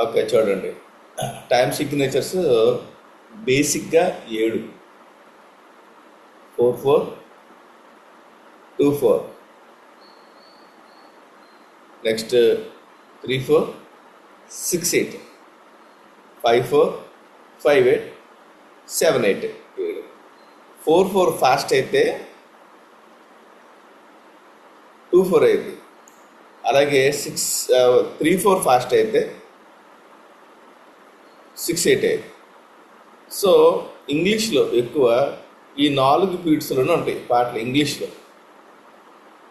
Okay, చూడండి. Time signatures బేసిక్గా 7: 4-4-2-4, next 3-4-6-8, 5-4-5-8, 7-8. 4-4 fast అయితే 2-4 అయింది. అలాగే 3-4 ఫాస్ట్ అయితే 6-8 అయింది. సో ఇంగ్లీష్లో ఎక్కువ ఈ 4 బీట్స్లోనే ఉంటాయి పాటలు ఇంగ్లీష్లో.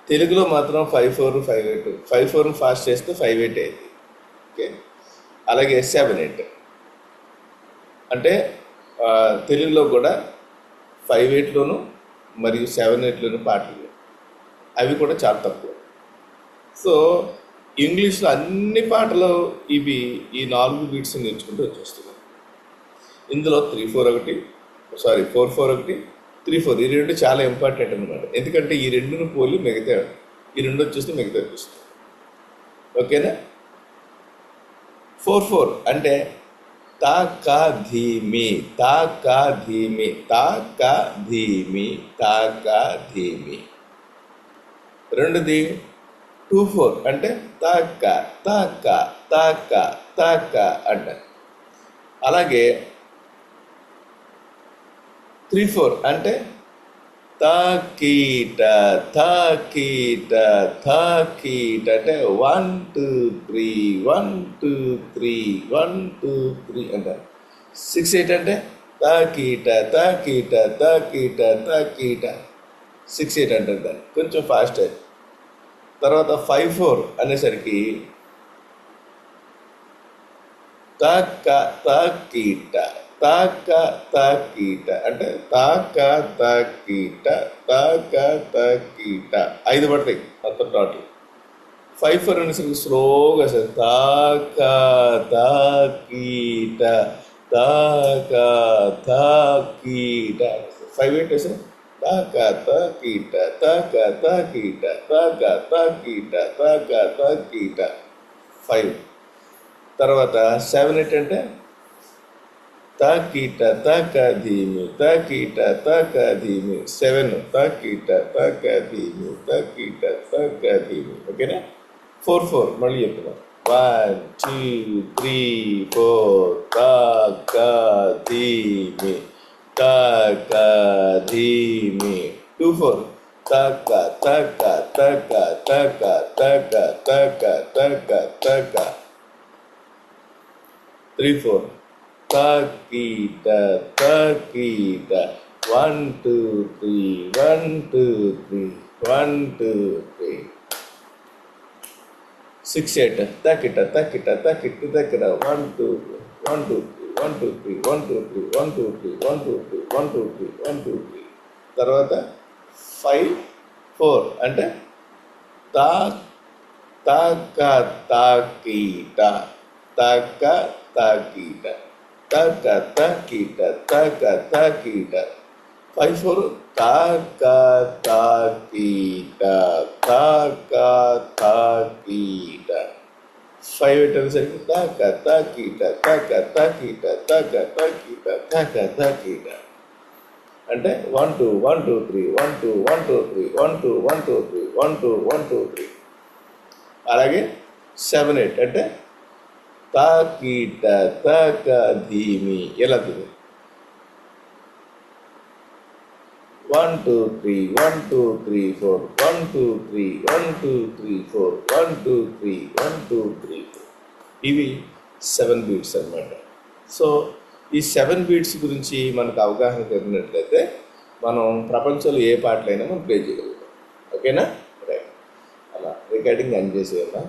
తెలుగులో మాత్రం 5-4-5-8, 5-4 ఫాస్ట్ చేస్తే 5-8 అయింది. ఓకే, అలాగే 7-8 అంటే తెలుగులో కూడా 5-8లోను మరియు 7-8లోను పాటలు, అవి కూడా చాలా తక్కువ. సో ఇంగ్లీష్లో అన్ని పాటలు ఇవి ఈ 4 బీట్స్ నేర్చుకుంటూ వచ్చేస్తున్నాం. ఇందులో 4-4 ఒకటి, 3-4 ఈ రెండు చాలా ఇంపార్టెంట్ అనమాట. ఎందుకంటే ఈ రెండును పోలి మిగతా ఈ రెండు వచ్చేస్తే మిగతా వచ్చేస్తుంది. ఓకేనా? 4-4 అంటే తా కా ధీమి, తా కా ధీమి, తా కా ధీమి, తా కా ధీమి. రెండుది 2-4 అంటే తాక తాక తాక తాక అంట. అలాగే 3-4 అంటే తాకీట తాకీట తాకీట అంటే 1 2 3 1 2 3 1 2 3 అంటారు. 6-8 అంటే తాకీట తాకీట తాకీట తాకీట 6-8 అంటారు. దాన్ని కొంచెం ఫాస్ట్. తర్వాత 5-4 అనేసరికి తాక తాకీట తాక తాకీట అంటే తాక తాకీట తాక తాకీట 5 పడతాయి మొత్తం టోటల్. 5-4 అనేసరికి స్లోగా సార్ తాక తాకీట తాక తాకీట. 5-8 వేసారు తాక తాకీట తాక తాకీట తాక తాకీట తాక తాకీట 5. తర్వాత 7-8 అంటే తాకీట తాక ధీమి తాకీట తాక ధీమి 7 తాకీట తాక ధీమి తాకీట తాక ధీమి. ఓకేనా? 4-4 మళ్ళీ చెప్తున్నాం. 1 2 3 4 తాక ధీమి తాక ధీమి. 2-4 తాక తాక తాక తాక తాక తాక తాక తాక. 3-4 తాకీట తాకీట 1 2 3 1 2 3 1 2 3. 6-8 తాకిట తాకిట తాకిట తాకిట 1 2 1 2 1 2 3 1 2 3 1 2 3 1 2 3 1 2 3 1 2 3. తర్వాత 5-4 అంటే తా తాక తాకీట తాక తాకీట తాక తాకీట తాక తాకీట. 5-4 తాక తాకీట తాక తాకీట. 5-8 అనేసరికి తాక తాకీట తాక తాకీట తాక తాకీట తాక తాకీట అంటే 1 2 1 2 3 1 2 1 2 3 1 2 1 2 3 1 2 1 2 3. అలాగే 7-8 అంటే తాకీట తాక ధీమి ఇలా దిగి 1 2 3 1 2 3 4 1 2 3 1 2 3 4 1 2 3 1 2 3 4. ఇవి 7 బీట్స్ అన్నమాట. సో ఈ 7 బీట్స్ గురించి మనకు అవగాహన కలిగినట్లయితే మనం ప్రపంచంలో ఏ పాటలైనా మనం ప్లే చేయగలుగుతాం. ఓకేనా? రైట్. అలా రికార్డింగ్ ఎండ్ చేసేయాలా.